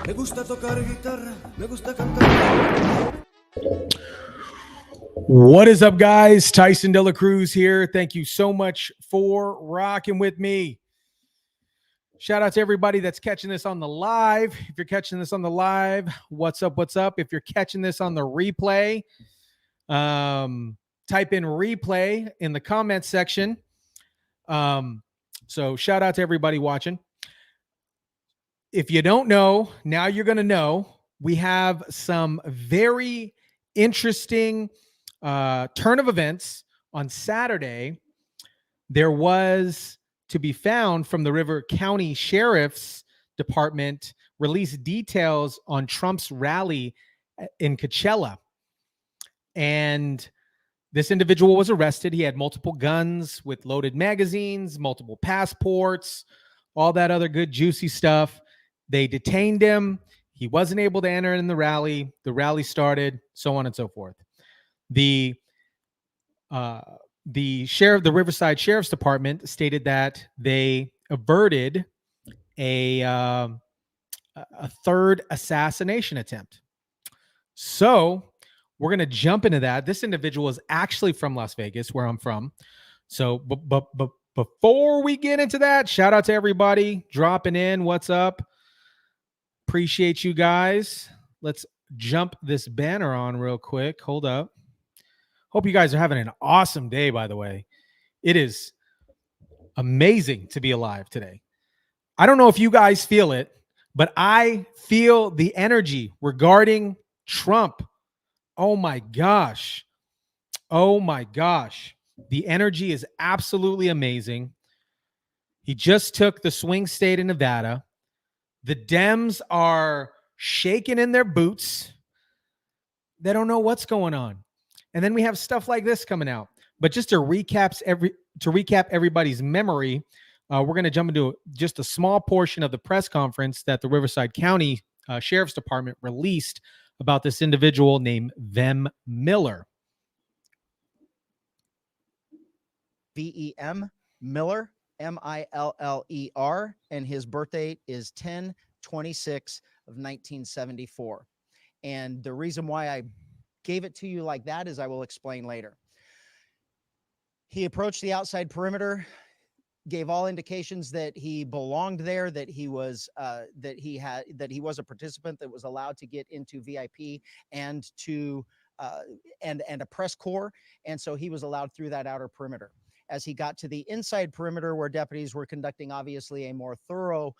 Me gusta tocar guitarra, me gusta cantar. What is up, guys? TYSON DELACRUZ here. Thank you so much for rocking with me. Shout out to everybody that's catching this on the live. If you're catching this on the live, what's up? What's up? If you're catching this on the replay, type in replay in the comment section. So shout out to everybody watching. If you don't know, now you're going to know. We have some very interesting turn of events on Saturday. There was to be found from the River County Sheriff's Department released details on Trump's rally in Coachella. And this individual was arrested. He had multiple guns with loaded magazines, multiple passports, all that other good juicy stuff. They detained him. He wasn't able to enter in the rally. The rally started, so on and so forth. The sheriff, the Riverside Sheriff's Department, stated that they averted a third assassination attempt. So we're going to jump into that. This individual is actually from Las Vegas, where I'm from. So, but before we get into that, shout out to everybody dropping in. What's up? Appreciate you guys. Let's jump this banner on real quick. Hold up. Hope you guys are having an awesome day, by the way. It is amazing to be alive today. I don't know if you guys feel it, but I feel the energy regarding Trump. Oh my gosh. Oh my gosh. The energy is absolutely amazing. He just took the swing state in Nevada. The Dems are shaking in their boots. They don't know what's going on. And then we have stuff like this coming out. But just to recap everybody's memory, we're going to jump into just a small portion of the press conference that the Riverside County Sheriff's Department released about this individual named Vem Miller. V-E-M Miller, M-I-L-L-E-R, and his birth date is 10/26 of 1974. And the reason why I gave it to you like that is I will explain later. He approached the outside perimeter, gave all indications that he belonged there, that he was that he was a participant that was allowed to get into VIP and to and a press corps, and so he was allowed through that outer perimeter. As he got to the inside perimeter, where deputies were conducting obviously a more thorough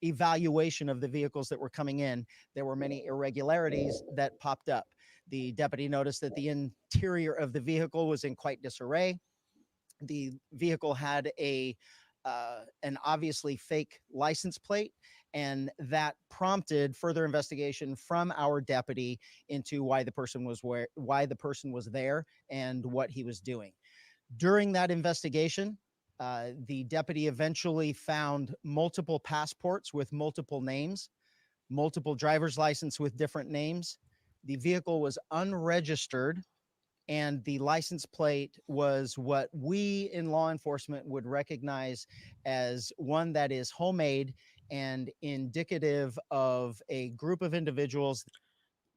evaluation of the vehicles that were coming in, there were many irregularities that popped up. The deputy noticed that the interior of the vehicle was in quite disarray. The vehicle had an obviously fake license plate, and that prompted further investigation from our deputy into why the person was there and what he was doing. During that investigation, the deputy eventually found multiple passports with multiple names, multiple driver's license with different names. The vehicle was unregistered, and the license plate was what we in law enforcement would recognize as one that is homemade and indicative of a group of individuals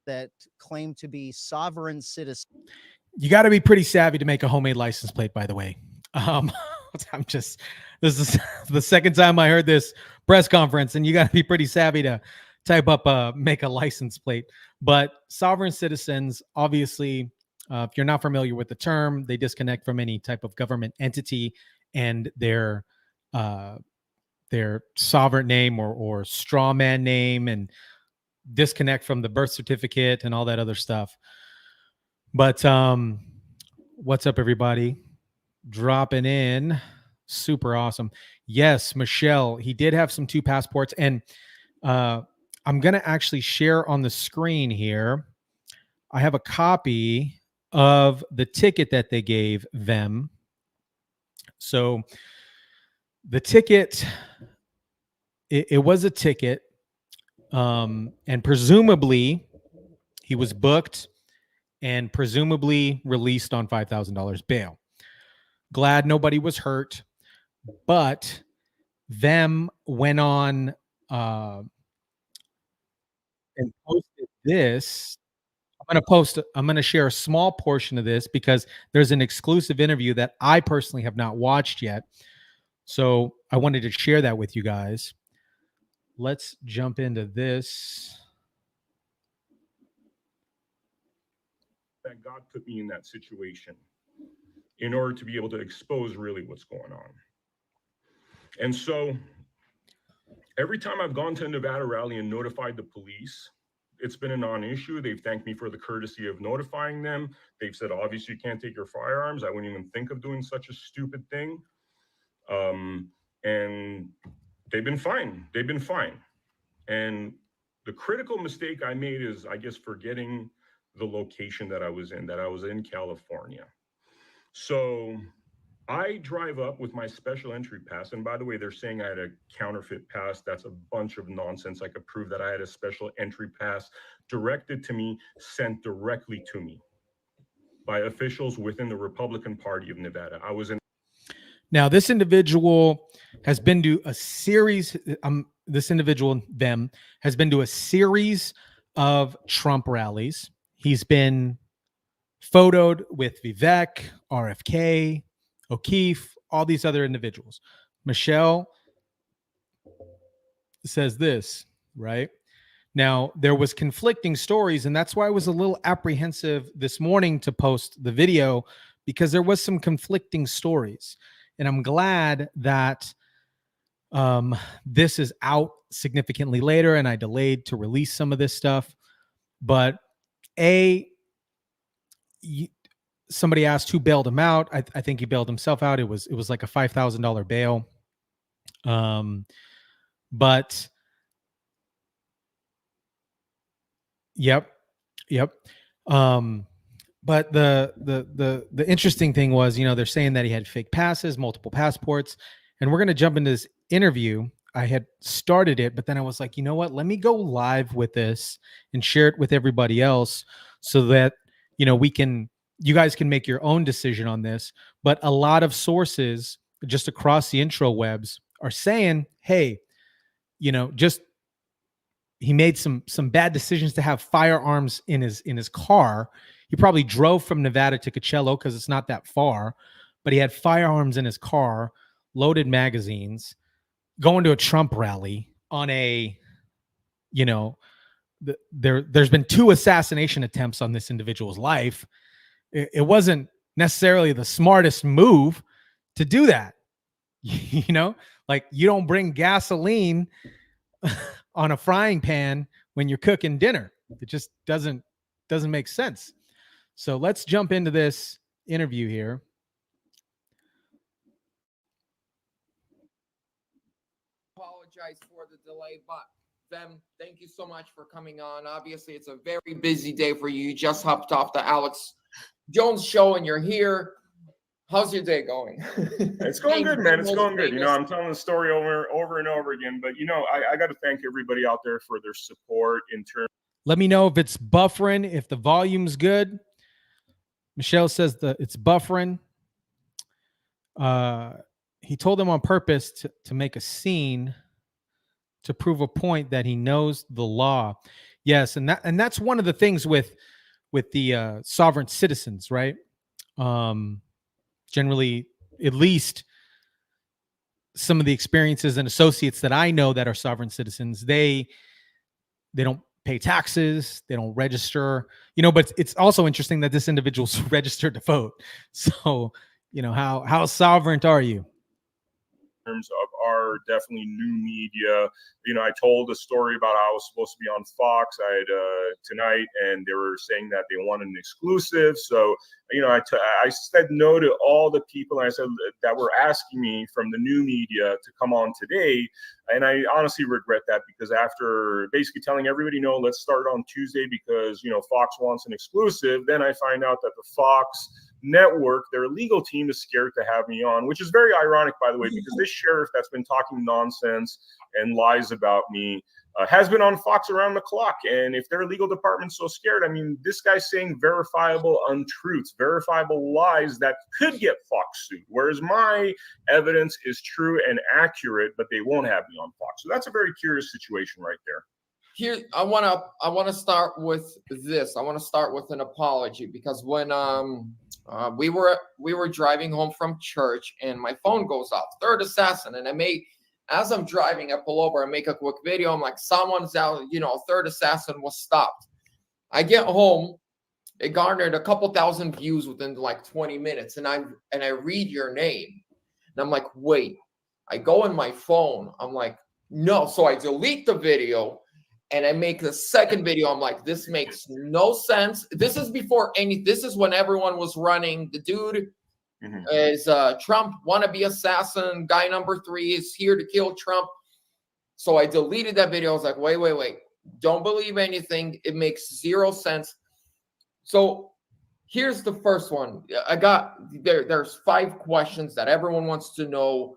that claim to be sovereign citizens. You got to be pretty savvy to make a homemade license plate, by the way. This is the second time I heard this press conference, and you got to be pretty savvy to type up make a license plate. But sovereign citizens, obviously, if you're not familiar with the term, they disconnect from any type of government entity and their sovereign name or straw man name, and disconnect from the birth certificate and all that other stuff. But what's up, everybody? Dropping in. Super awesome. Yes, Michelle, he did have some 2 passports. And I'm going to actually share on the screen here. I have a copy of the ticket that they gave them. So the ticket, it was a ticket. And presumably he was booked and presumably released on $5,000 bail. Glad nobody was hurt, but them went on and posted this. I'm going to share a small portion of this because there's an exclusive interview that I personally have not watched yet. So I wanted to share that with you guys. Let's jump into this. That God put me in that situation in order to be able to expose really what's going on. And so every time I've gone to a Nevada rally and notified the police, it's been a non-issue. They've thanked me for the courtesy of notifying them. They've said, obviously, you can't take your firearms. I wouldn't even think of doing such a stupid thing. And they've been fine. They've been fine. And the critical mistake I made is, I guess, forgetting the location that I was in California. So I drive up with my special entry pass. And by the way, they're saying I had a counterfeit pass. That's a bunch of nonsense. I could prove that I had a special entry pass directed to me, sent directly to me by officials within the Republican Party of Nevada. I was in. Now, this individual has been to a series. This individual, Vem, has been to a series of Trump rallies. He's been photoed with Vivek, RFK, O'Keefe, all these other individuals. Michelle says this, right? Now, there was conflicting stories, and that's why I was a little apprehensive this morning to post the video, because there was some conflicting stories. And I'm glad that this is out significantly later, and I delayed to release some of this stuff. But somebody asked who bailed him out. I think he bailed himself out. It was like a $5,000 bail. But yep. But the interesting thing was, they're saying that he had fake passes, multiple passports, and we're going to jump into this interview. I had started it, but then I was like, you know what? Let me go live with this and share it with everybody else so that, you guys can make your own decision on this. But a lot of sources just across the intro webs are saying, hey, just he made some bad decisions to have firearms in his car. He probably drove from Nevada to Coachella because it's not that far, but he had firearms in his car, loaded magazines, going to a Trump rally on a, there's been 2 assassination attempts on this individual's life. It wasn't necessarily the smartest move to do that. Like, you don't bring gasoline on a frying pan when you're cooking dinner. It just doesn't make sense. So let's jump into this interview here. Apologize for the delay, but Vem, thank you so much for coming on. Obviously, it's a very busy day for you. You just hopped off the Alex Jones show and you're here. How's your day going? It's going good, man. It's going good. I'm telling the story over and over again, but I got to thank everybody out there for their support in terms. Let me know if it's buffering, if the volume's good. Michelle says it's buffering. He told them on purpose to make a scene to prove a point that he knows the law. Yes, and that's one of the things with the sovereign citizens, right? Generally, at least some of the experiences and associates that I know that are sovereign citizens, they don't pay taxes, they don't register, but it's also interesting that this individual's registered to vote. So, how sovereign are you? In terms of our definitely new media, I told a story about how I was supposed to be on Fox tonight, and they were saying that they wanted an exclusive. So, I said no to all the people, and I said that were asking me from the new media to come on today. And I honestly regret that, because after basically telling everybody, no, let's start on Tuesday because, Fox wants an exclusive, then I find out that the Fox network, their legal team, is scared to have me on, which is very ironic, by the way, because this sheriff that's been talking nonsense and lies about me has been on Fox around the clock. And if their legal department's so scared, this guy's saying verifiable untruths, verifiable lies that could get Fox sued, whereas my evidence is true and accurate, but they won't have me on Fox. So that's a very curious situation right there. here I wanna start with this. I want to start with an apology because when we were driving home from church and my phone goes off, third assassin, and as I'm driving, I pull over and make a quick video. I'm like, someone's out, third assassin was stopped. I get home, it garnered a couple thousand views within like 20 minutes, and I read your name, and I'm like, wait. I go in my phone, I'm like, no. So I delete the video and I make the second video. I'm like, this makes no sense. This is this is when everyone was running. The dude is Trump wannabe assassin. Guy number 3 is here to kill Trump. So I deleted that video. I was like, wait. Don't believe anything. It makes zero sense. So here's the first one. I got there's 5 questions that everyone wants to know.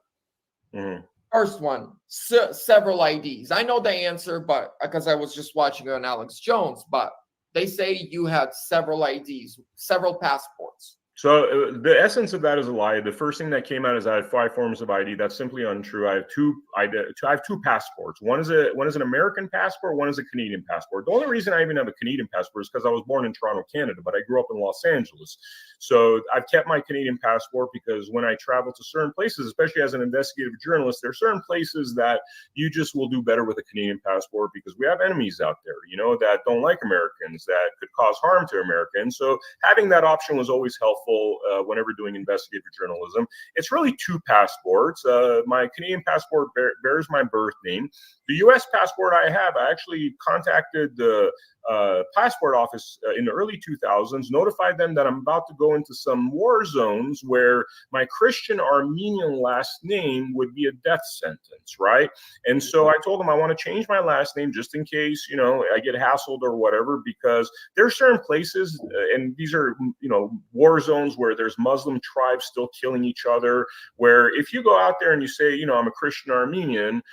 First one, several IDs. I know the answer, but because I was just watching on Alex Jones, but they say you had several IDs, several passports. So the essence of that is a lie. The first thing that came out is I had 5 forms of ID. That's simply untrue. I have two passports. One is an American passport. One is a Canadian passport. The only reason I even have a Canadian passport is because I was born in Toronto, Canada, but I grew up in Los Angeles. So I've kept my Canadian passport because when I travel to certain places, especially as an investigative journalist, there are certain places that you just will do better with a Canadian passport because we have enemies out there, that don't like Americans, that could cause harm to Americans. So having that option was always helpful whenever doing investigative journalism. It's really 2 passports. My Canadian passport bears my birth name. The U.S. passport I have, I actually contacted the passport office in the early 2000s, notified them that I'm about to go into some war zones where my Christian Armenian last name would be a death sentence, right? And so I told them I want to change my last name just in case, I get hassled or whatever, because there are certain places, and these are, war zones where there's Muslim tribes still killing each other, where if you go out there and you say, I'm a Christian Armenian,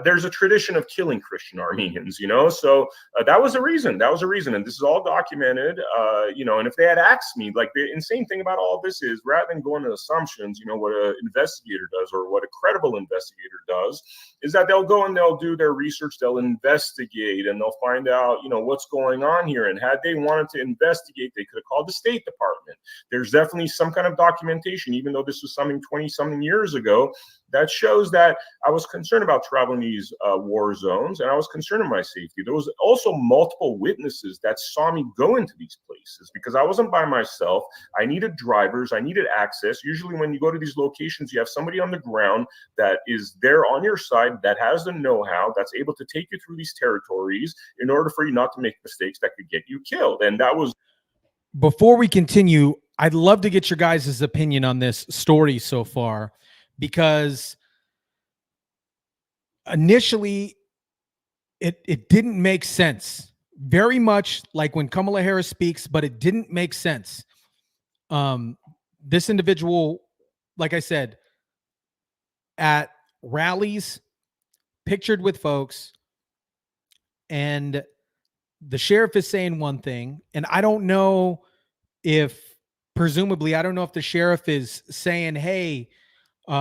there's a tradition of killing Christian Armenians, so that was a reason. And this is all documented, and if they had asked me, like, the insane thing about all of this is, rather than going to assumptions, what an investigator does or what a credible investigator does, is that they'll go and they'll do their research, they'll investigate, and they'll find out, what's going on here. And had they wanted to investigate, they could have called the State Department. There's definitely some kind of documentation, even though this was something 20-something years ago, that shows that I was concerned about traveling these war zones, and I was concerned of my safety. There was also multiple witnesses that saw me go into these places because I wasn't by myself. I needed drivers. I needed access. Usually when you go to these locations, you have somebody on the ground that is there on your side, that has the know-how, that's able to take you through these territories in order for you not to make mistakes that could get you killed. And that was... Before we continue, I'd love to get your guys' opinion on this story so far, because initially it didn't make sense. Very much like when Kamala Harris speaks, but it didn't make sense. This individual, like I said, at rallies, pictured with folks, and the sheriff is saying one thing, and I don't know if, presumably, I don't know if the sheriff is saying, hey, we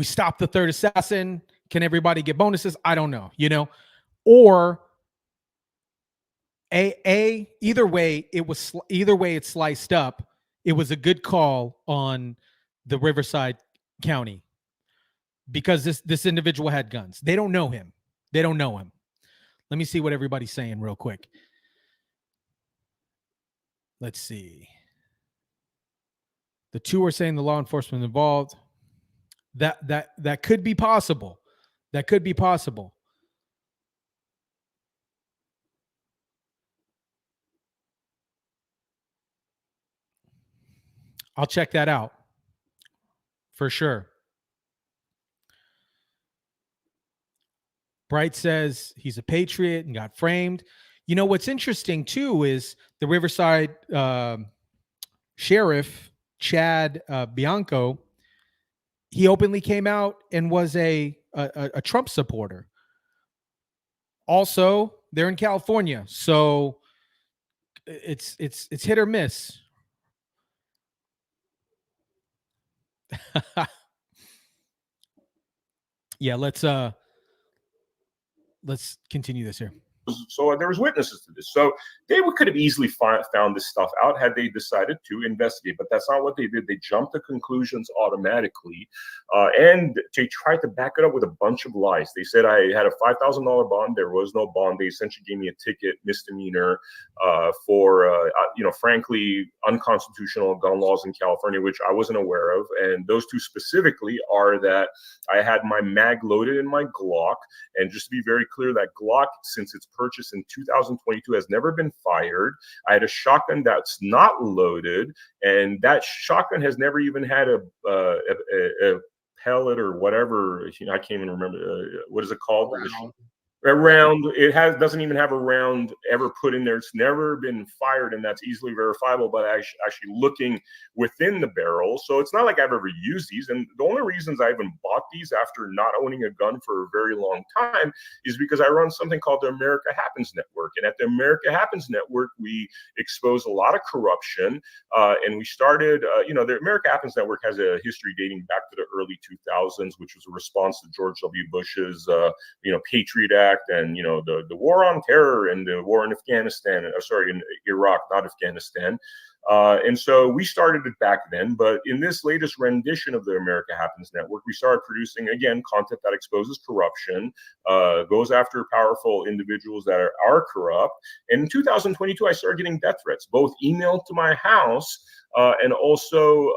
stopped the third assassin. Can everybody get bonuses? I don't know, or either way, it's sliced up. It was a good call on the Riverside County because this individual had guns. They don't know him. Let me see what everybody's saying real quick. Let's see. The 2 are saying the law enforcement involved. That could be possible. That could be possible. I'll check that out for sure. Bright says he's a patriot and got framed. What's interesting too is the Riverside sheriff, Chad Bianco, he openly came out and was a Trump supporter. Also, they're in California, so it's hit or miss. Yeah, let's let's continue this here. So there was witnesses to this. So they could have easily found this stuff out had they decided to investigate, but that's not what they did. They jumped to conclusions automatically, and they tried to back it up with a bunch of lies. They said I had a $5,000 bond. There was no bond. They essentially gave me a ticket, misdemeanor, for frankly, unconstitutional gun laws in California, which I wasn't aware of. And those two specifically are that I had my mag loaded in my Glock, and just to be very clear, that Glock, since it's purchased in 2022, has never been fired. I had a shotgun that's not loaded, and that shotgun has never even had a pellet or whatever. I can't even remember what is it called. A round. It doesn't even have a round ever put in there. It's never been fired, and that's easily verifiable by actually looking within the barrel. So it's not like I've ever used these. And the only reasons I even bought these after not owning a gun for a very long time is because I run something called the America Happens Network. And at the America Happens Network, we expose a lot of corruption. And we started, the America Happens Network has a history dating back to the early 2000s, which was a response to George W. Bush's, Patriot Act, and the war on terror and the war in Afghanistan, in Iraq, not Afghanistan. And so we started it back then, but in this latest rendition of the America Happens Network, we started producing, again, content that exposes corruption, goes after powerful individuals that are corrupt. And in 2022, I started getting death threats, both emailed to my house, and also,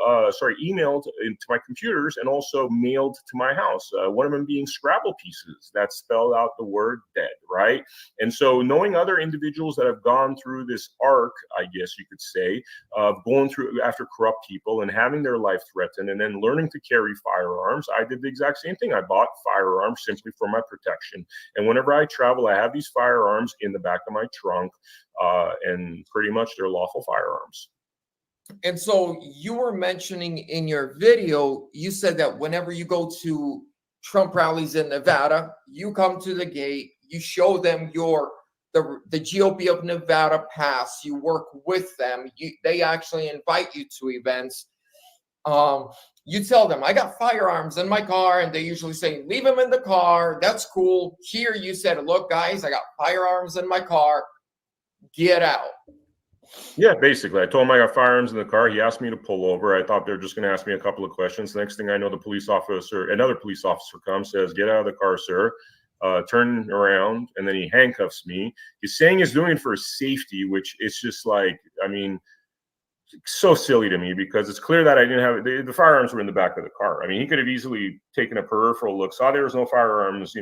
emailed into my computers and also mailed to my house. One of them being Scrabble pieces that spelled out the word dead, right? And so knowing other individuals that have gone through this arc, I guess you could say, of going through after corrupt people and having their life threatened and then learning to carry firearms, I did the exact same thing. I bought firearms simply for my protection. And whenever I travel, I have these firearms in the back of my trunk, and pretty much they're lawful firearms. And so you were mentioning in your video, you said that whenever you go to Trump rallies in Nevada, you come to the gate, you show them the GOP of Nevada pass, you work with them, they actually invite you to events. You tell them, I got firearms in my car, and they usually say, leave them in the car. That's cool. Here you said, look, guys, I got firearms in my car. Get out. Yeah, basically. I told him I got firearms in the car. He asked me to pull over. I thought they were just going to ask me a couple of questions. Next thing I know, another police officer comes, says, get out of the car, sir. Turn around, and then he handcuffs me. He's saying he's doing it for safety, which is just like, so silly to me, because it's clear that I didn't have the firearms were in the back of the car. I mean, he could have easily taken a peripheral look, saw there was no firearms,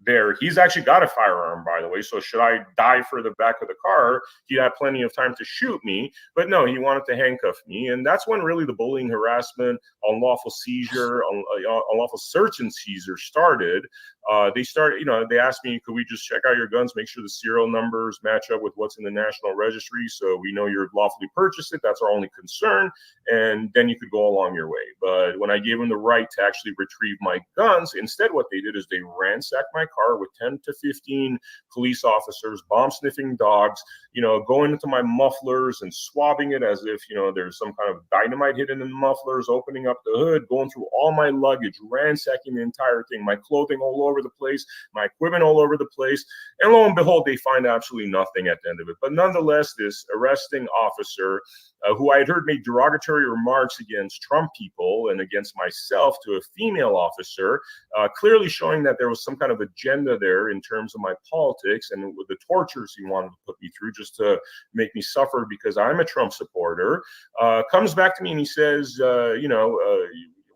there. He's actually got a firearm, by the way. So should I die for the back of the car, he'd have plenty of time to shoot me. But no, he wanted to handcuff me. And that's when really the bullying, harassment, unlawful seizure, unlawful search and seizure started. They asked me, could we just check out your guns, make sure the serial numbers match up with what's in the National Registry so we know you're lawfully purchased it. That's our only concern. And then you could go along your way. But when I gave them the right to actually retrieve my guns, instead what they did is they ransacked my car with 10 to 15 police officers, bomb sniffing dogs, going into my mufflers and swabbing it as if, there's some kind of dynamite hidden in the mufflers, opening up the hood, going through all my luggage, ransacking the entire thing, my clothing all over the place, my equipment all over the place. And lo and behold, they find absolutely nothing at the end of it. But nonetheless, this arresting officer, who I had heard made derogatory remarks against Trump people and against myself to a female officer, clearly showing that there was some kind of agenda there in terms of my politics and with the tortures he wanted to put me through just to make me suffer because I'm a Trump supporter, comes back to me and he says,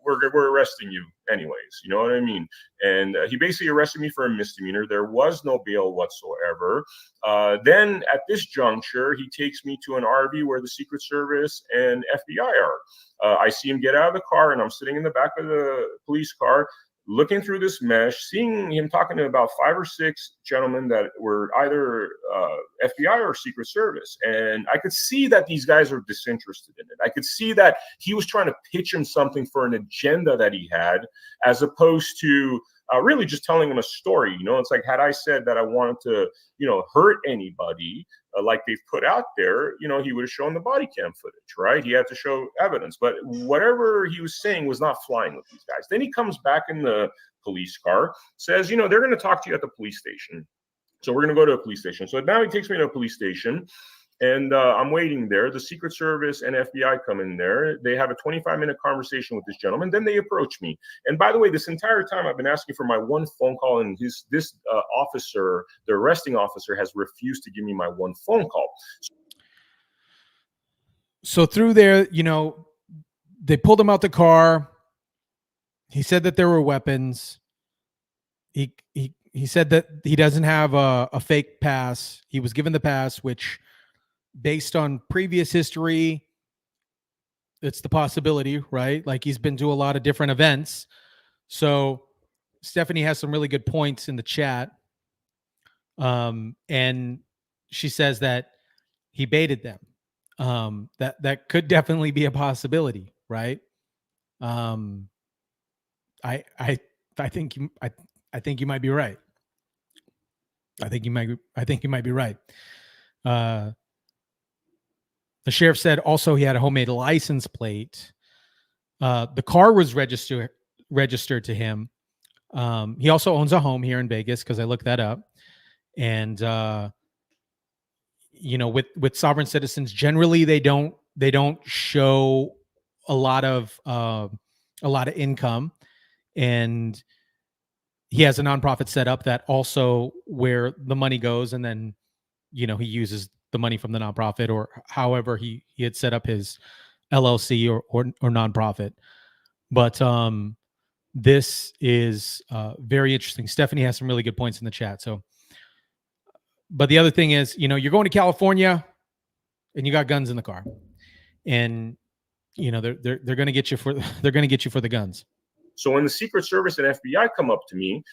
we're arresting you anyways. You know what I mean? And he basically arrested me for a misdemeanor. There was no bail whatsoever. Then at this juncture, he takes me to an RV where the Secret Service and FBI are. I see him get out of the car, and I'm sitting in the back of the police car, looking through this mesh, seeing him talking to about 5 or 6 gentlemen that were either FBI or Secret Service. And I could see that these guys are disinterested in it. I could see that he was trying to pitch him something for an agenda that he had, as opposed to really just telling him a story. It's like, had I said that I wanted to, hurt anybody, like they've put out there, he would have shown the body cam footage, right? He had to show evidence. But whatever he was saying was not flying with these guys. Then he comes back in the police car, says, they're going to talk to you at the police station. So we're going to go to a police station. So now he takes me to a police station. And I'm waiting there. The Secret Service and FBI come in there. They have a 25-minute conversation with this gentleman. Then they approach me. And by the way, this entire time I've been asking for my one phone call, and this officer, the arresting officer, has refused to give me my one phone call. So through there, they pulled him out the car. He said that there were weapons. He said that he doesn't have a fake pass. He was given the pass, which, based on previous history, it's the possibility, right? Like, he's been to a lot of different events. So Stephanie has some really good points in the chat. And she says that he baited them. That could definitely be a possibility, right? I think you might be right. I think you might be right. The sheriff said also he had a homemade license plate. The car was registered to him. He also owns a home here in Vegas, because I looked that up. And with sovereign citizens, generally they don't show a lot of income. And he has a nonprofit set up that also where the money goes, and then he uses the money from the nonprofit, or however he had set up his LLC or nonprofit. But this is very interesting. Stephanie has some really good points in the chat. So, but the other thing is, you're going to California and you got guns in the car, and they're going to get you for the guns. So when the Secret Service and FBI come up to me,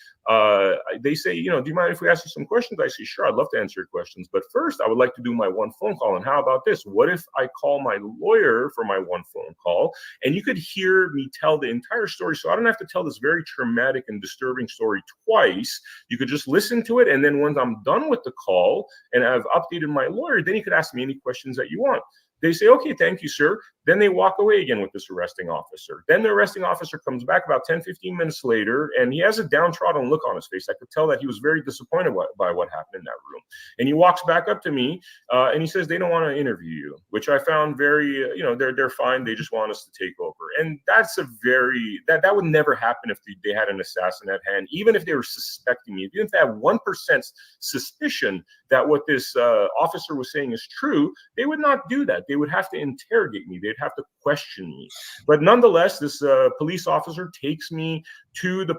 they say, do you mind if we ask you some questions? I say, sure, I'd love to answer your questions. But first, I would like to do my one phone call. And how about this? What if I call my lawyer for my one phone call, and you could hear me tell the entire story? So I don't have to tell this very traumatic and disturbing story twice. You could just listen to it. And then once I'm done with the call and I've updated my lawyer, then you could ask me any questions that you want. They say, okay, thank you, sir. Then they walk away again with this arresting officer. Then the arresting officer comes back about 10, 15 minutes later, and he has a downtrodden look on his face. I could tell that he was very disappointed by what happened in that room. And he walks back up to me, and he says, they don't want to interview you, which I found very, they're fine. They just want us to take over. And that's that would never happen if they had an assassin at hand, even if they were suspecting me. Even if they had 1% suspicion that what this officer was saying is true, they would not do that. They would have to interrogate me. They'd have to question me. But nonetheless, this police officer takes me to the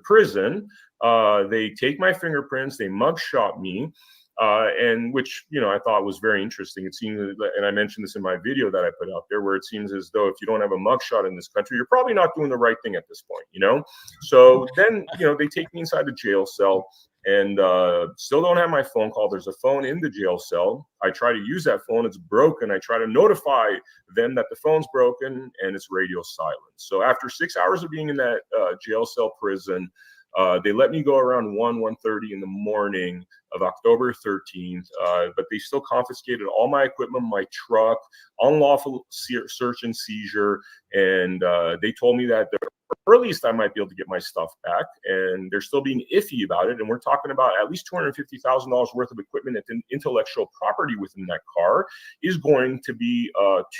prison. They take my fingerprints. They mugshot me. And which, I thought was very interesting. It seems, and I mentioned this in my video that I put out there, where it seems as though if you don't have a mugshot in this country, you're probably not doing the right thing at this point, So then, they take me inside the jail cell, and still don't have my phone call. There's a phone in the jail cell. I try to use that phone. It's broken. I try to notify them that the phone's broken, and it's radio silent. So after 6 hours of being in that jail cell prison, they let me go around 1:30 in the morning of October 13th, but they still confiscated all my equipment, my truck, unlawful search and seizure, and they told me that the earliest I might be able to get my stuff back, and they're still being iffy about it, and we're talking about at least $250,000 worth of equipment and intellectual property within that car is going to be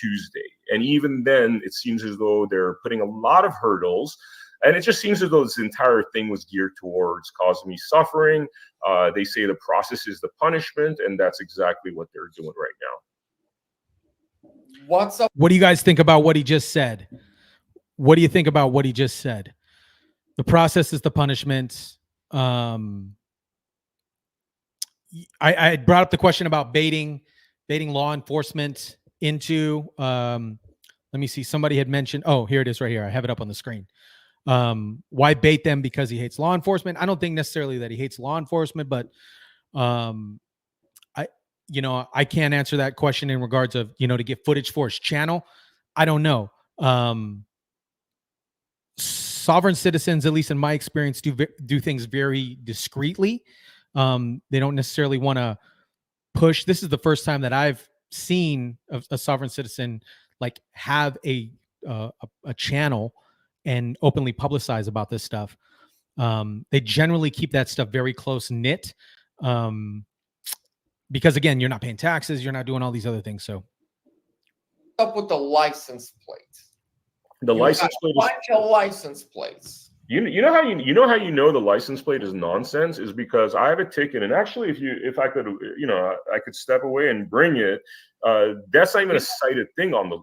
Tuesday. And even then, it seems as though they're putting a lot of hurdles. And it just seems as though this entire thing was geared towards causing me suffering. They say the process is the punishment, and that's exactly what they're doing right now. What's up? What do you guys think about what he just said? What do you think about what he just said? The process is the punishment. I brought up the question about baiting law enforcement into, let me see, somebody had mentioned, oh, here it is right here. I have it up on the screen. Why bait them? Because he hates law enforcement. I don't think necessarily that he hates law enforcement, but I can't answer that question in regards of, to get footage for his channel. I don't know. Sovereign citizens, at least in my experience, do things very discreetly. They don't necessarily want to push. This is the first time that I've seen a sovereign citizen like have a channel and openly publicize about this stuff. They generally keep that stuff very close knit, because again, you're not paying taxes, you're not doing all these other things. So up with the license plate. The You license got a plate is, bunch of license plates. you know how you know the license plate is nonsense is because I have a ticket, and actually if I could I could step away and bring it. That's not even a cited thing on the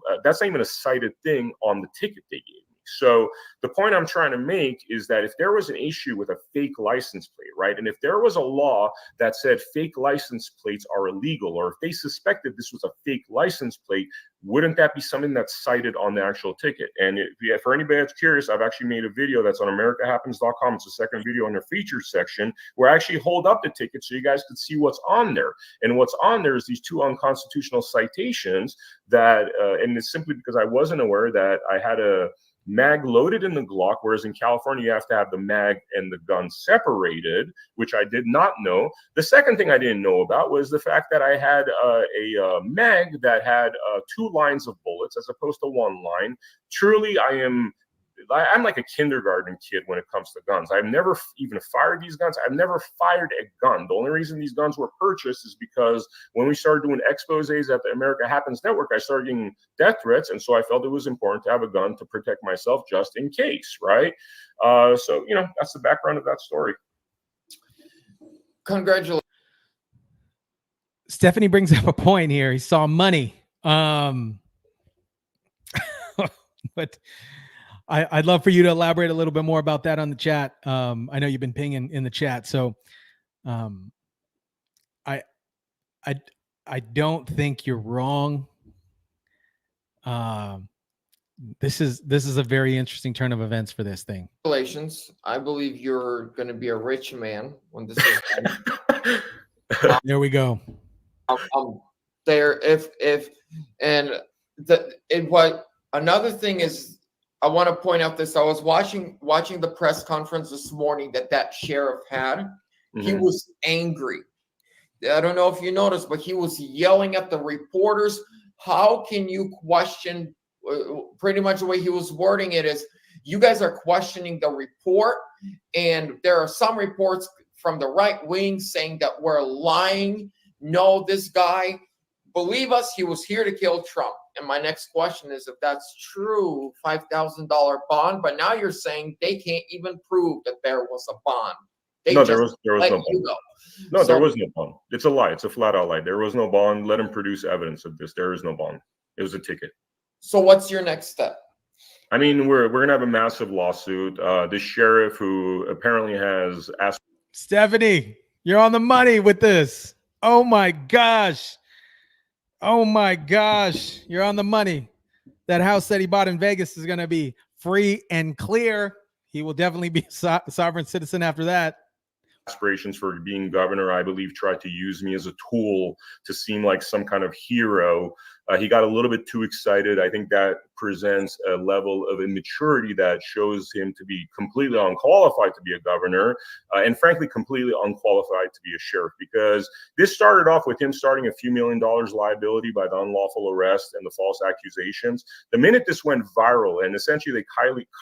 ticket they gave me. So the point I'm trying to make is that if there was an issue with a fake license plate, right, and if there was a law that said fake license plates are illegal, or if they suspected this was a fake license plate, wouldn't that be something that's cited on the actual ticket? And for anybody that's curious, I've actually made a video that's on americahappens.com. It's the second video in their features section where I actually hold up the ticket so you guys can see what's on there. And what's on there is these 2 unconstitutional citations that, and it's simply because I wasn't aware that I had a mag loaded in the Glock, whereas in California you have to have the mag and the gun separated, which I did not know. The second thing I didn't know about was the fact that I had a mag that had 2 lines of bullets as opposed to 1 line. Truly, I'm like a kindergarten kid when it comes to guns. I've never even fired these guns. I've never fired a gun. The only reason these guns were purchased is because when we started doing exposés at the America Happens Network, I started getting death threats. And so I felt it was important to have a gun to protect myself just in case, right? So, that's the background of that story. Congratulations. Stephanie brings up a point here. He saw money. But I'd love for you to elaborate a little bit more about that on the chat. I know you've been pinging in the chat, so I don't think you're wrong. This is a very interesting turn of events for this thing. Congratulations. I believe you're going to be a rich man when this is done. There we go. Another thing is, I want to point out this. I was watching the press conference this morning that sheriff had. Mm-hmm. He was angry. I don't know if you noticed, but he was yelling at the reporters. How can you question? Pretty much the way he was wording it is, you guys are questioning the report, and there are some reports from the right wing saying that we're lying. No, this guy, believe us, he was here to kill Trump. And my next question is, if that's true, $5,000 bond, but now you're saying they can't even prove that there was a bond. No, there was no bond. No, there was no bond. It's a lie. It's a flat out lie. There was no bond. Let him produce evidence of this. There is no bond. It was a ticket. So what's your next step? I mean, we're gonna have a massive lawsuit. This sheriff who apparently has asked. Stephanie, you're on the money with this. Oh my gosh. Oh my gosh, you're on the money. That house that he bought in Vegas is going to be free and clear. He will definitely be a sovereign citizen after that. Aspirations for being governor, I believe, tried to use me as a tool to seem like some kind of hero. He got a little bit too excited. I think that presents a level of immaturity that shows him to be completely unqualified to be a governor, and frankly, completely unqualified to be a sheriff, because this started off with him starting a few $1 million liability by the unlawful arrest and the false accusations. The minute this went viral, and essentially they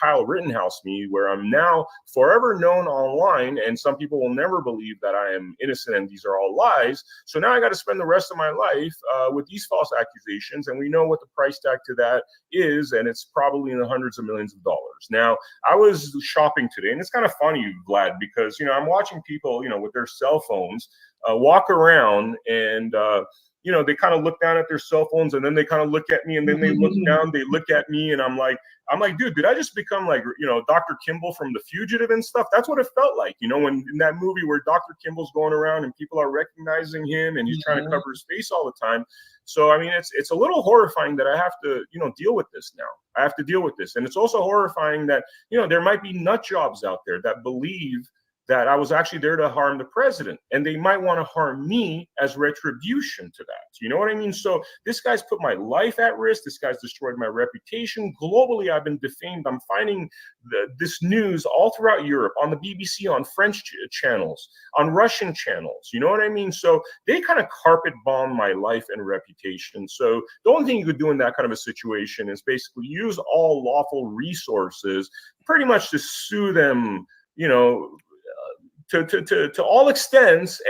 Kyle Rittenhouse me, where I'm now forever known online, and some people will never believe that I am innocent and these are all lies. So now I got to spend the rest of my life with these false accusations. And we know what the price tag to that is, and it's probably in the hundreds of millions of dollars. Now, I was shopping today, and it's kind of funny, Vlad, because, I'm watching people, with their cell phones walk around, and, they kind of look down at their cell phones, and then they kind of look at me, and then they look down, they look at me, and I'm like, dude, did I just become like, Dr. Kimball from The Fugitive and stuff? That's what it felt like, when in that movie where Dr. Kimball's going around and people are recognizing him and he's trying to cover his face all the time. So, I mean, it's a little horrifying that I have to, deal with this now. I have to deal with this. And it's also horrifying that, there might be nut jobs out there that believe that I was actually there to harm the president, and they might want to harm me as retribution to that. You know what I mean? So this guy's put my life at risk. This guy's destroyed my reputation. Globally, I've been defamed. I'm finding this news all throughout Europe, on the BBC, on French channels, on Russian channels. You know what I mean? So they kind of carpet bomb my life and reputation. So the only thing you could do in that kind of a situation is basically use all lawful resources pretty much to sue them, you know, to all extents.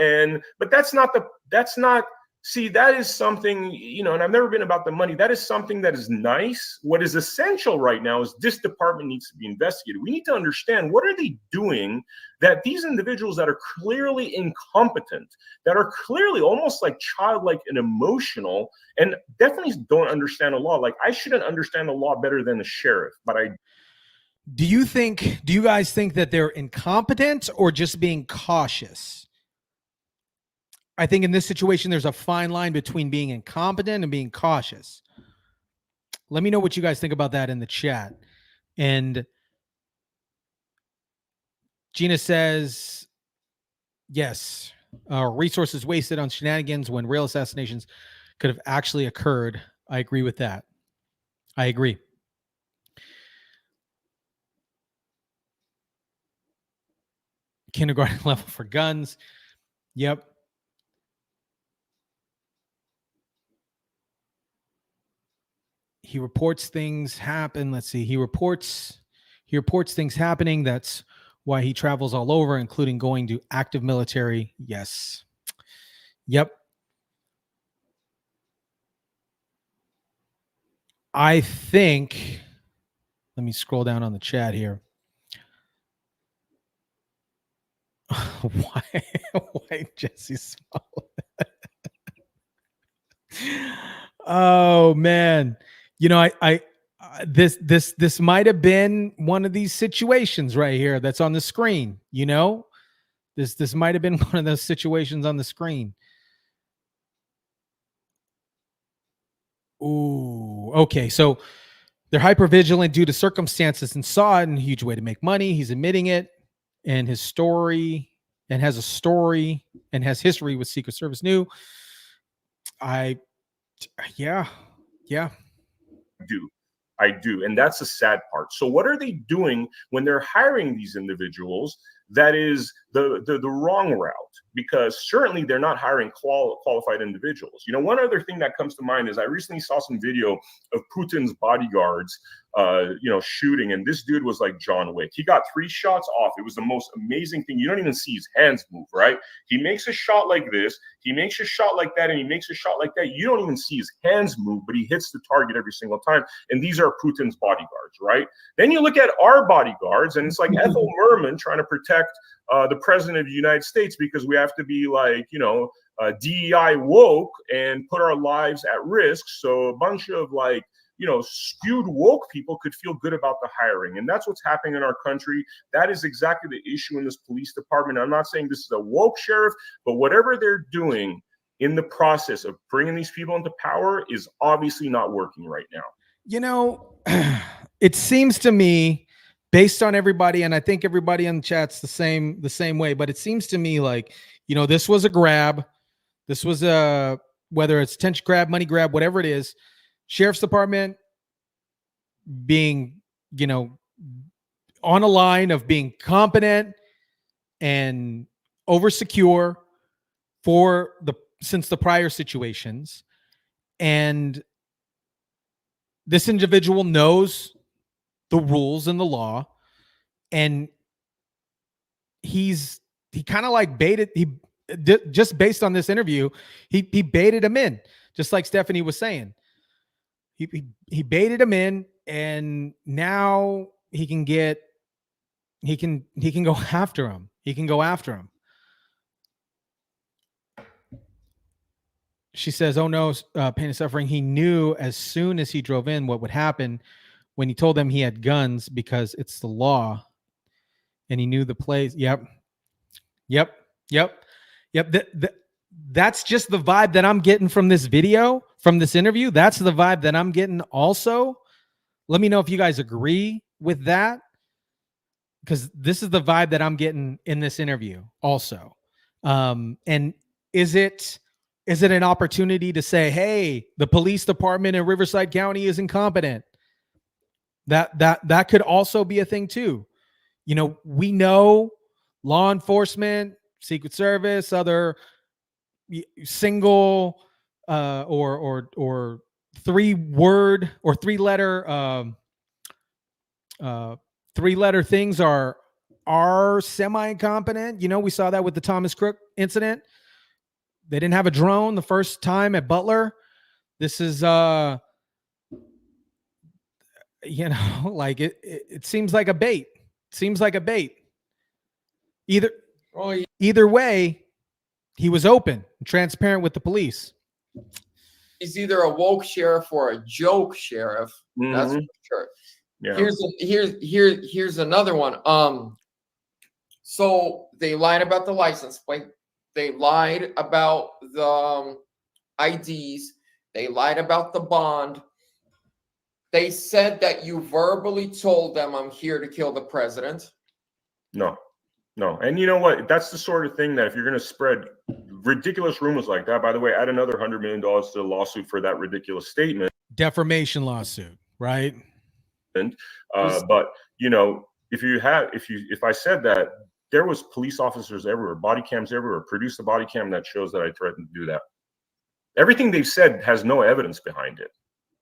But that's not see, that is something, you know, and I've never been about the money. That is something that is nice. What is essential right now is this department needs to be investigated. We need to understand, what are they doing that these individuals that are clearly incompetent, that are clearly almost like childlike and emotional, and definitely don't understand the law. Like, I shouldn't understand the law better than the sheriff, but I. Do you guys think that they're incompetent or just being cautious? I think in this situation, there's a fine line between being incompetent and being cautious. Let me know what you guys think about that in the chat. And Gina says, yes, resources wasted on shenanigans when real assassinations could have actually occurred. I agree with that. I agree. Kindergarten level for guns. Yep. He reports things happen. Let's see. He reports things happening. That's why he travels all over, including going to active military. Yes. Yep. I think, let me scroll down on the chat here. Why Jesse Smollett? Oh man. You know, this might have been one of these situations right here that's on the screen. You know, this might have been one of those situations on the screen. Ooh, okay. So they're hypervigilant due to circumstances and saw it in a huge way to make money. He's admitting it, and his story, and has a story and has history with Secret Service. Yeah. I do. And that's the sad part. So what are they doing when they're hiring these individuals? That is the wrong route, because certainly they're not hiring qualified individuals. You know, one other thing that comes to mind is I recently saw some video of Putin's bodyguards, shooting, and this dude was like John Wick. He got 3 shots off. It was the most amazing thing. You don't even see his hands move, right? He makes a shot like this, he makes a shot like that, and he makes a shot like that. You don't even see his hands move, but he hits the target every single time. And these are Putin's bodyguards, right? Then you look at our bodyguards, and it's like Ethel Merman trying to protect the president of the United States because we have to be like, DEI woke and put our lives at risk. So a bunch of like, skewed woke people could feel good about the hiring. And that's what's happening in our country. That is exactly the issue in this police department. I'm not saying this is a woke sheriff, but whatever they're doing in the process of bringing these people into power is obviously not working right now. You know, it seems to me, based on everybody, and I think everybody in the chat's the same way, but it seems to me like, this was a grab. This was a, whether it's attention grab, money grab, whatever it is, Sheriff's Department being, on a line of being competent and over secure since the prior situations. And this individual knows the rules and the law, and he kind of like baited, just based on this interview, he baited him in, just like Stephanie was saying. He baited him in, and now he can go after him. He can go after him. She says, "Oh no, pain and suffering. He knew as soon as he drove in what would happen when he told them he had guns because it's the law, and he knew the place." Yep. That's just the vibe that I'm getting from this video, from this interview. That's the vibe that I'm getting also. Let me know if you guys agree with that. because this is the vibe that I'm getting in this interview also. And is it an opportunity to say, hey, the police department in Riverside County is incompetent? That could also be a thing too. You know, we know law enforcement, Secret Service, other single or 3-word or 3-letter 3-letter things are semi-incompetent. You know, we saw that with the Thomas Crook incident. They didn't have a drone the first time at Butler. This is you know, like it seems like a bait. Seems like a bait. Either way, he was open and transparent with the police. He's either a woke sheriff or a joke sheriff. That's for sure. Yeah. Here's another one. So they lied about the license plate. They lied about the IDs. They lied about the bond. They said that you verbally told them, I'm here to kill the president. No. And you know what? That's the sort of thing that if you're going to spread ridiculous rumors like that, by the way, add another $100 million to the lawsuit for that ridiculous statement. Defamation lawsuit, right? But you know, if I said that, there was police officers everywhere, body cams everywhere, produce a body cam that shows that I threatened to do that. Everything they've said has no evidence behind it.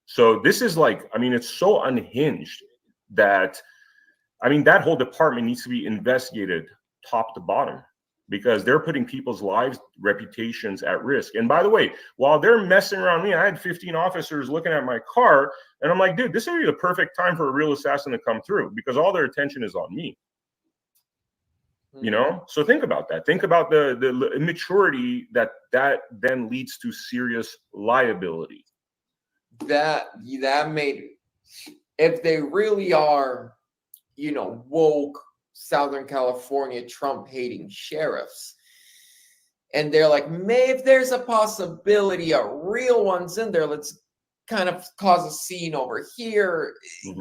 So this is like, I mean, it's so unhinged that, I mean, that whole department needs to be investigated top to bottom because they're putting people's lives, reputations at risk. And by the way, while they're messing around me, I had 15 officers looking at my car and I'm like, dude, this would be the perfect time for a real assassin to come through because all their attention is on me. You know, so think about that. Think about the immaturity that then leads to serious liability. That made, if they really are, you know, woke Southern California Trump hating sheriffs, and they're like, maybe if there's a possibility a real one's in there, let's kind of cause a scene over here,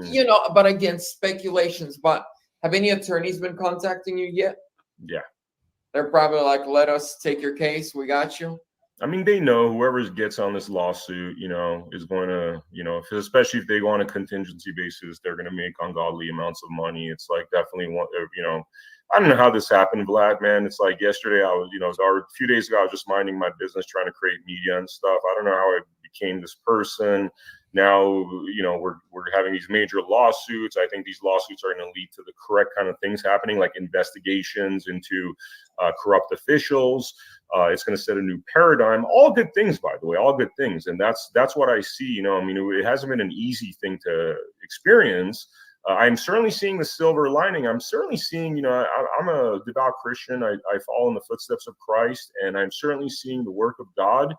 you know. But again, speculations. But have any attorneys been contacting you yet? Yeah, they're probably like, let us take your case, we got you. I mean, they know whoever gets on this lawsuit, you know, is going to, you know, especially if they go on a contingency basis, they're going to make ungodly amounts of money. It's like definitely one, you know, I don't know how this happened, Vlad, man. It's like yesterday I was, you know, a few days ago, I was just minding my business, trying to create media and stuff. I don't know how I became this person. Now, you know, we're having these major lawsuits. I think these lawsuits are going to lead to the correct kind of things happening, like investigations into corrupt officials. It's going to set a new paradigm. All good things, by the way, all good things. And that's what I see. You know, I mean, it hasn't been an easy thing to experience. I'm certainly seeing the silver lining. I'm certainly seeing, you know, I'm a devout Christian. I follow in the footsteps of Christ, and I'm certainly seeing the work of God.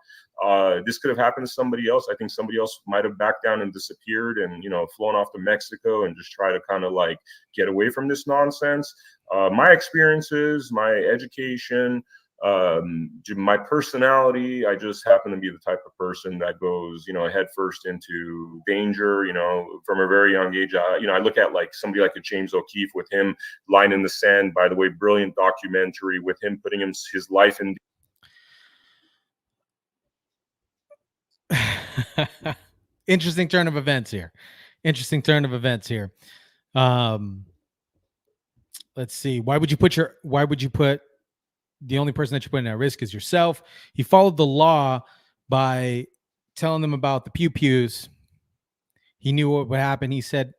This could have happened to somebody else. I think somebody else might have backed down and disappeared and, you know, flown off to Mexico and just try to kind of like get away from this nonsense. My experiences, my education, my personality, I just happen to be the type of person that goes, you know, head first into danger, you know, from a very young age. You know, I look at like somebody like a James O'Keefe with him Line in the Sand, by the way, brilliant documentary with him putting his life in. Interesting turn of events here. Let's see. Why would you put the only person that you put in at risk is yourself? He followed the law by telling them about the pew-pews. He knew what would happen. He said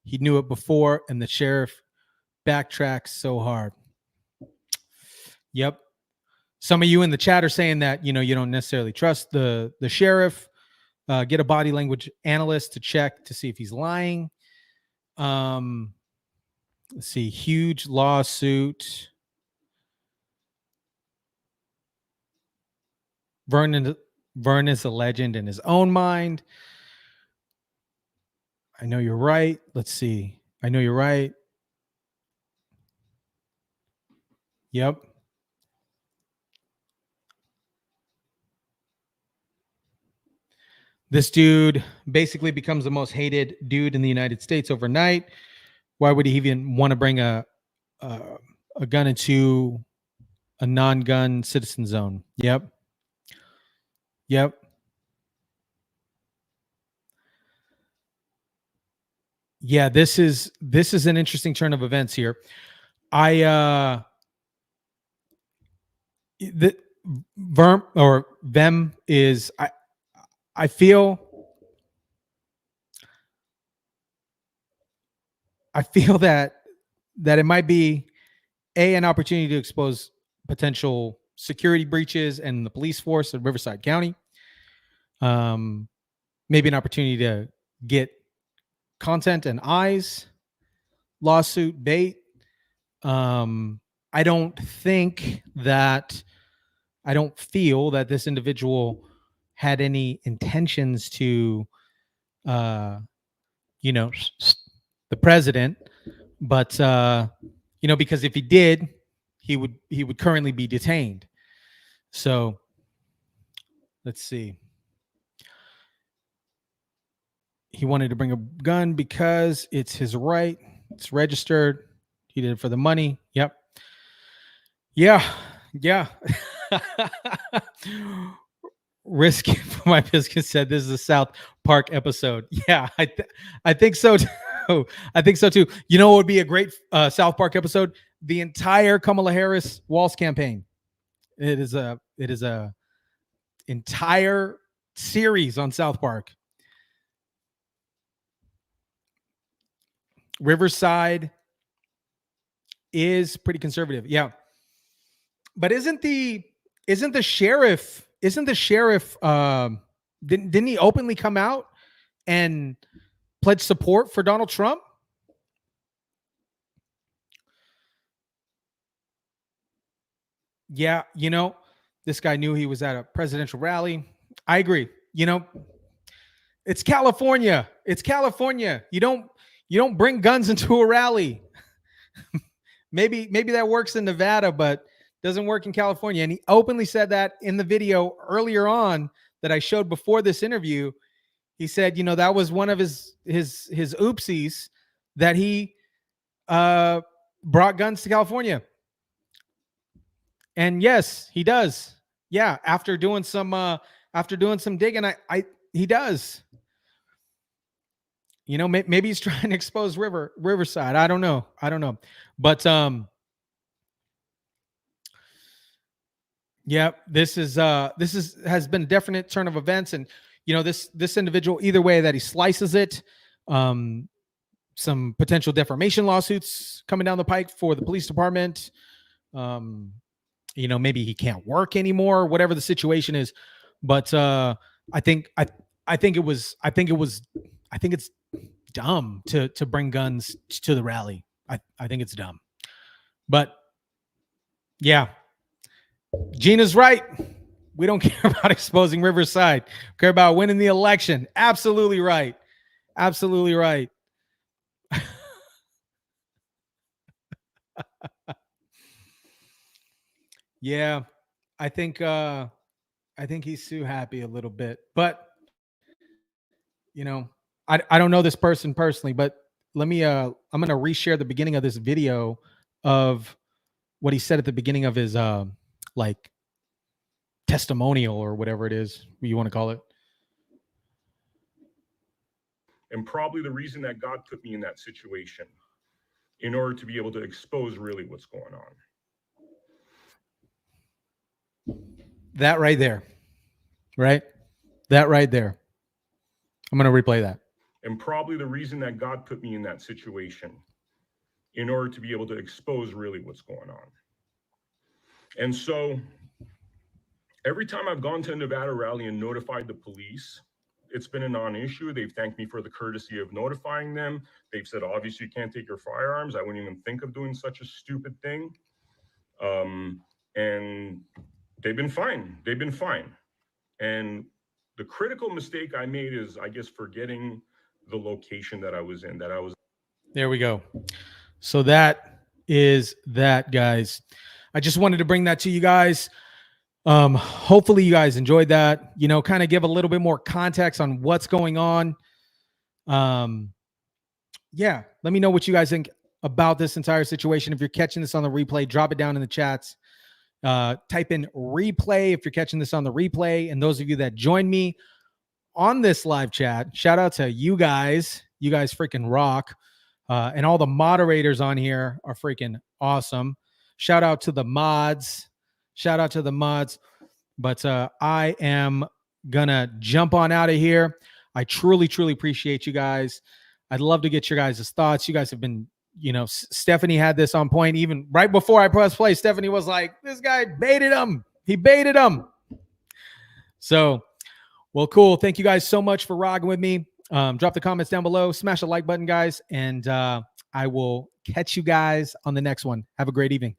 he knew it before, and the sheriff backtracks so hard. Yep. Some of you in the chat are saying that, you know, you don't necessarily trust the sheriff. Get a body language analyst to check to see if he's lying. Let's see. Huge lawsuit. Vern is a legend in his own mind. I know you're right. Let's see. I know you're right. Yep. This dude basically becomes the most hated dude in the United States overnight. Why would he even want to bring a a gun into a non-gun citizen zone. Yep. Yeah, this is an interesting turn of events here. The Vem is I feel that it might be an opportunity to expose potential security breaches in the police force of Riverside County. Maybe an opportunity to get content and eyes, lawsuit bait. I don't feel that this individual had any intentions to, the president, but, because if he did, he would currently be detained. So let's see. He wanted to bring a gun because it's his right. It's registered. He did it for the money. Yep. Yeah. Risky for my biscuit said this is a South Park episode. Yeah, I think so too. I think so too. You know what would be a great South Park episode? The entire Kamala Harris Walz campaign. It is a entire series on South Park. Riverside is pretty conservative. Yeah. But isn't the sheriff didn't he openly come out and pledge support for Donald Trump? Yeah, this guy knew he was at a presidential rally. I agree. It's California. You don't bring guns into a rally. maybe that works in Nevada, but doesn't work in California. And he openly said that in the video earlier on that I showed before this interview. He said, that was one of his oopsies that he brought guns to California. And yes, he does. Yeah, after doing some digging, he does. Maybe he's trying to expose Riverside. I don't know. But yeah, this has been a definite turn of events, and this individual, either way that he slices it, some potential defamation lawsuits coming down the pike for the police department. Maybe he can't work anymore, whatever the situation is. But I think it's dumb to bring guns to the rally. I think it's dumb. But yeah, Gina's right. We don't care about exposing Riverside. We care about winning the election. Absolutely right. Yeah, I think he's too happy a little bit, but I don't know this person personally, but let me I'm going to reshare the beginning of this video of what he said at the beginning of his like testimonial or whatever it is you want to call it. And probably the reason that God put me in that situation in order to be able to expose really what's going on. That right there. Right? That right there. I'm going to replay that. And probably the reason that God put me in that situation in order to be able to expose really what's going on. And so every time I've gone to a Nevada rally and notified the police, it's been a non-issue. They've thanked me for the courtesy of notifying them. They've said, obviously, you can't take your firearms. I wouldn't even think of doing such a stupid thing. And they've been fine. And the critical mistake I made is, I guess, forgetting the location that I was in, There we go. So that is that, guys. I just wanted to bring that to you guys. Hopefully you guys enjoyed that, kind of give a little bit more context on what's going on. Yeah, let me know what you guys think about this entire situation. If you're catching this on the replay, drop it down in the chats. Type in replay if you're catching this on the replay. And those of you that join me on this live chat, shout out to you guys. You guys freaking rock. And all the moderators on here are freaking awesome. Shout out to the mods. Shout out to the mods. But I am gonna jump on out of here. I truly, truly appreciate you guys. I'd love to get your guys' thoughts. You guys have been, you know, Stephanie had this on point. Even right before I pressed play, Stephanie was like, this guy baited him. He baited him. So, well, cool. Thank you guys so much for rocking with me. Drop the comments down below. Smash the like button, guys. And I will catch you guys on the next one. Have a great evening.